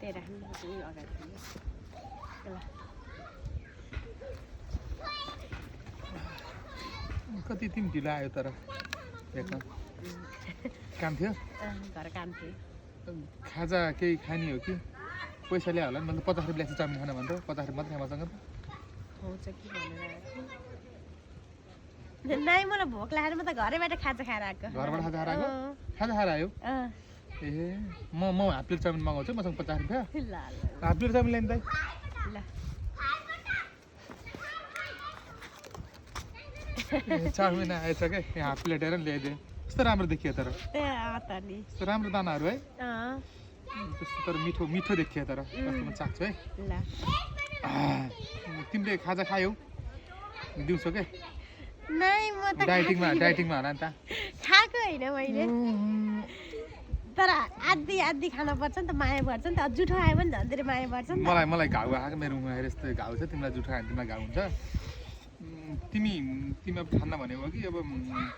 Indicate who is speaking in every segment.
Speaker 1: त्यही राख्नु अगाडि ल
Speaker 2: कति तिमी ढिलो आयो तर देख्न काम थियो
Speaker 1: घर काम थियो
Speaker 2: खाजा केही खाने हो कि पैसा ल्यायो होला नि मतलब 50 रुपियाँ चाउमिन खान भनेर 50 रुपियाँ मात्रै मसँग त
Speaker 1: खुवाउँछ कि भनेर आएको नाइ मलाई भोक लागेर म त घरैबाट खाजा खाएर आएको
Speaker 2: घरबाट खाजा खाएर आएको खाजा खाएर आयो ए म हाफ प्लेट चाउमिन मगाउँछु मसँग 50 रुपियाँ
Speaker 1: ल
Speaker 2: हाफ प्लेट चाउमिन ल्याइन दाइ
Speaker 1: ल
Speaker 2: चाउमिन आएछ क्या यहाँ हाफ प्लेट हेरेर ल्याइदिएँ कस्तो राम्रो देखियो तर कस्तो राम्रो दानाहरू है त्यस्तो तर मिठो मिठो देखियो तर कस्तो म चाख्छु है
Speaker 1: ल
Speaker 2: तिमीले खाजा खायौ दिउँसो के
Speaker 1: नाइ म त
Speaker 2: डाइटिङमा होला नि त
Speaker 1: खाएको होइन मैले तर आधी खान पर्छ नि त माया पर्छ नि त जुठो आयो भने झन् धेरै माया पर्छ नि
Speaker 2: मलाई घाउ आएको मेरो उमेर यस्तो घाउ छ तिमीलाई जुठो खायो तिमीलाई घाउ हुन्छ तिमी अब खान्न भनेको कि अब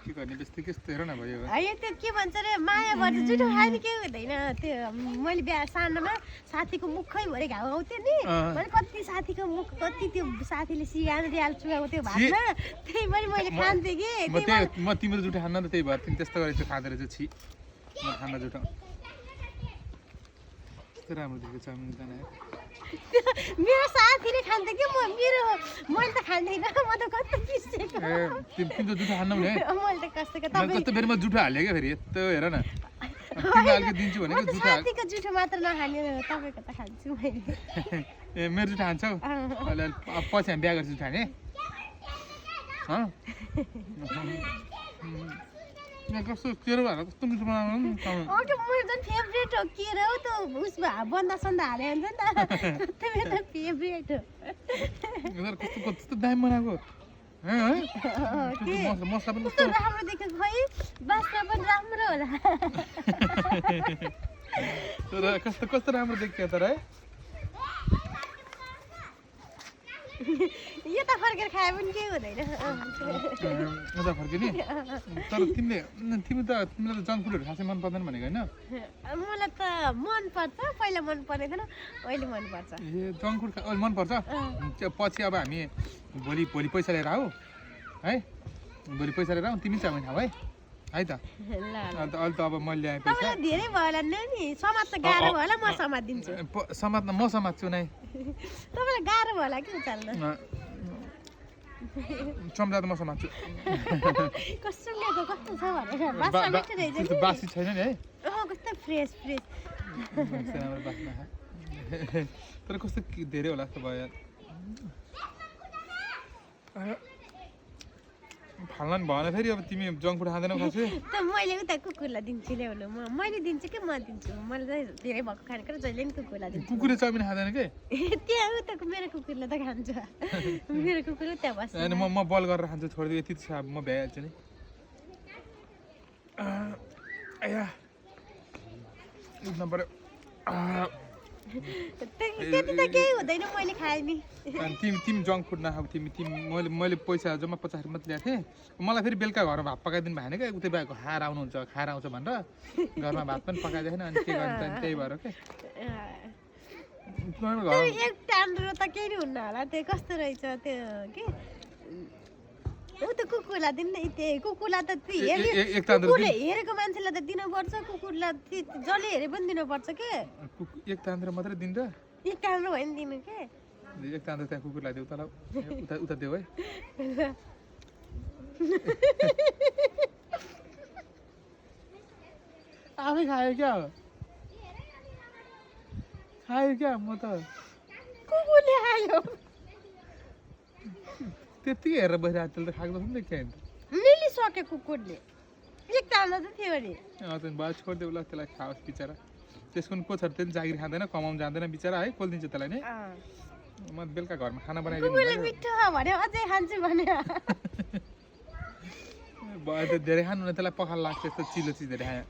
Speaker 2: के गर्ने त्यस्तै कस्तो हेर न भयो
Speaker 1: होइन त्यो के भन्छ रे माया पर्छ जुठो खायो नि के हुँदैन त्यो मैले बिहा सानोमा साथीको मुखैभरि घाउ आउँथ्यो नि मैले कति साथीको मुख कति त्यो साथीले सिगाएर दिहाल चुहाएको त्यो भातमा त्यही पनि मैले खान्थेँ कि
Speaker 2: म तिम्रो जुठो खान्न त त्यही भएर तिमी त्यस्तो गरेर खाँदो रहेछ छि म खान्न जुठो कस्तो राम्रो देखेको चाउमिन दाना
Speaker 1: मेरो साथीले खान्थ्यो कि मैले त खान्दैन म त कस्तो पिसेको
Speaker 2: तिमी त जुठो खान्न भने
Speaker 1: मैले त कस्तो
Speaker 2: कस्तो फेरि म जुठो हाल्यो क्या फेरि यस्तो हेर न तिमीलाई अलिकति दिन्छु भनेको जुठो
Speaker 1: साथीको जुठो मात्र नखाने तपाईँको त खान्छु मैले
Speaker 2: ए मेरो जुठो खान्छौ अहिले पछि हामी बिहा गर्छु जुठो खाने कस्तो केरो भएर कस्तो मिठो बनाउनु
Speaker 1: मेरो त फेभरेट हो केरो त उसमा बन्दा सन्दा हाल्यो हुन्छ नि त मेरो त फेभरेट हो
Speaker 2: कस्तो दामी बनाएको मसला पनि
Speaker 1: कस्तो राम्रो देखेको खै बास्ना पनि राम्रो होला
Speaker 2: तर कस्तो राम्रो देखियो तर है
Speaker 1: यता फर्केर खाए पनि केही हुँदैन
Speaker 2: यता फर्किने तर तिमीलाई त जङ्क फुडहरू खासै मन पर्दैन भनेको होइन
Speaker 1: मलाई त मन पर्छ पहिला मन पर्ने थिएन अहिले मन पर्छ
Speaker 2: ए जङ्क फुड मन पर्छ पछि अब हामी भोलि पैसा लिएर आऊ है भोलि पैसा लिएर आऊ तिमी चाउमिन खाऊ है त अन्त अहिले त अब मैले ल्याएँ पैसा
Speaker 1: धेरै भयो होला नि समात्न गाह्रो भयो होला म समातिदिन्छु
Speaker 2: समात्न म समात्छु नै
Speaker 1: तपाईँलाई गाह्रो भयो होला कि उचाल्न
Speaker 2: चम्चा त म समात्छु
Speaker 1: कस्तो ल्याएको कस्तो छ भनेर बास्ना मिठो रहेछ नि
Speaker 2: बासी छैन नि है
Speaker 1: कस्तो फ्रेस
Speaker 2: तर कस्तो धेरै होला जस्तो भयो फाल्न नि भएन फेरि अब तिमी जङ्क फुड खाँदैनौ खासै
Speaker 1: त मैले उता कुकुरलाई दिन्छु ल्याउनु मैले दिन्छु कि म दिन्छु मलाई त धेरै भएको खानेको जहिले नि कुकुरलाई दिन्छु
Speaker 2: कुकुरले चाउमिन खाँदैन के
Speaker 1: त्यहाँ उताको मेरो कुकुरले त खान्छ मेरो कुकुर त्यहाँ बस्छ
Speaker 2: होइन म बल गरेर खान्छु छोडिदियो यति छ अब म भ्याइहाल्छु नि उठ्नु पर्यो
Speaker 1: त्यति त केही हुँदैन मैले खाएँ नि
Speaker 2: तिमी जङ्क फुड नखाऊ मैले पैसा जम्मा 50 रुपियाँ मात्रै ल्याएको थिएँ मलाई फेरि बेलुका घरमा भात पकाइदिनु भएन क्या उतै भएको खाएर आउनुहुन्छ खाएर आउँछ भनेर घरमा भात पनि पकाइदिएको थिएन अनि के गर्नु त्यही भएर के
Speaker 1: एक टाम्रो त केही हुन्न होला त्यो कस्तो रहेछ त्यो के ऊ त कुकुरलाई दिन्न कुकुरलाई त हेरेको मान्छेलाई त दिनुपर्छ कुकुरलाई जसले हेरे पनि दिनुपर्छ के
Speaker 2: एक तान्द्रो मात्रै दिन्छ
Speaker 1: एक टाम्रो भयो नि दिनु के
Speaker 2: एक तान्द्रो त्यहाँ कुकुरलाई देऊ तल उता देऊ है आफै खायो क्या म त
Speaker 1: कुकुरले खायो
Speaker 2: त्यतिकै हेरेर बसिरहेको त्यसले त खाएको जस्तो नि देखियो नि
Speaker 1: मिलिसक्यो कुकुरले एक तानो त थियो अरे
Speaker 2: भयो छोडिदेऊ ल त्यसलाई खाओस् बिचरा त्यसको पनि को छ त्यो जागिर खाँदैन कमाउनु जाँदैन बिचरा है कसले दिन्छ त्यसलाई नै म बेलुका घरमा खाना बनाइदिनु
Speaker 1: कुकुरले मिठो भन्यो अझै खान्छु भने
Speaker 2: भयो त धेरै खानु न त्यसलाई पखाल लाग्छ यस्तो चिलो चिजहरू खायो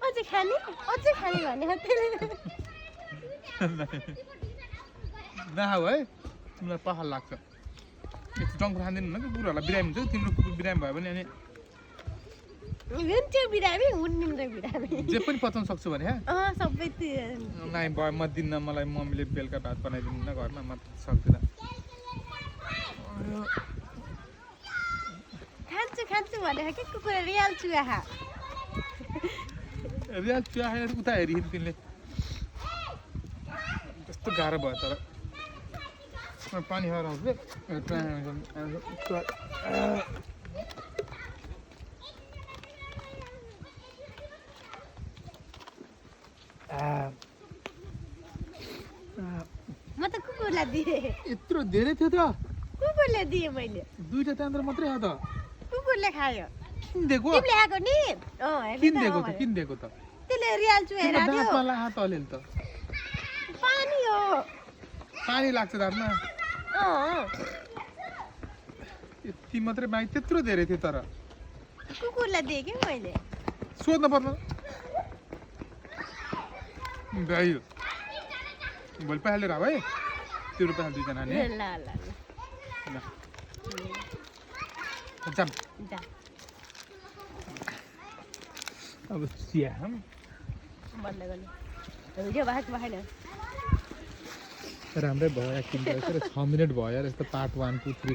Speaker 1: अझै खाने भने
Speaker 2: नखाऊ है तिमीलाई पखाल लाग्छ यस्तो जङ्क खाँदैन न कुकुरहरूलाई बिरामी हुन्छ तिम्रो कुकुर बिरामी भयो भने अनि
Speaker 1: हुन्छ बिरामी हुन्निन्छ बिरामी
Speaker 2: जे पनि पचाउन सक्छु भने
Speaker 1: सबै
Speaker 2: नाइ भयो म दिन्न मलाई मम्मीले बेलुका भात बनाइदिन्न घरमा म सक्दिनँ
Speaker 1: खान्छु भने के कुकुर रियल चुहा
Speaker 2: रियल चुहा उता हेरिन् तिमीले कस्तो गाह्रो भयो तर पानी हराउँछ
Speaker 1: म त कुकुरलाई दिएँ
Speaker 2: यत्रो धेरै थियो त
Speaker 1: कुकुरले दिएँ मैले
Speaker 2: 2टा तान्द्रा मात्रै हो त
Speaker 1: कुकुरले खायो
Speaker 2: किन दिएको
Speaker 1: तिमीले खाएको नि
Speaker 2: किन दिएको त
Speaker 1: त्यसले रियल चुहेर
Speaker 2: दाँतमा लाहा त अलिअलि त
Speaker 1: पानी हो
Speaker 2: पानी लाग्छ दाँतमा यति मात्रै बाई त्यत्रो धेरै थियो तर
Speaker 1: कुकुरलाई दिएँ कि मैले
Speaker 2: सोध्नु पर्नु भयो भोलि पहालेर आऊ है तिम्रो पहाल 2 जना नि
Speaker 1: ल ल ल
Speaker 2: जाम
Speaker 1: जा
Speaker 2: अब स्याम
Speaker 1: बन्द गर्ने भिडियो भएको भएन
Speaker 2: राम्रै भयो एक्टिङ गरेको 6 मिनेट भयो यार यस्तो पार्ट 1 2 3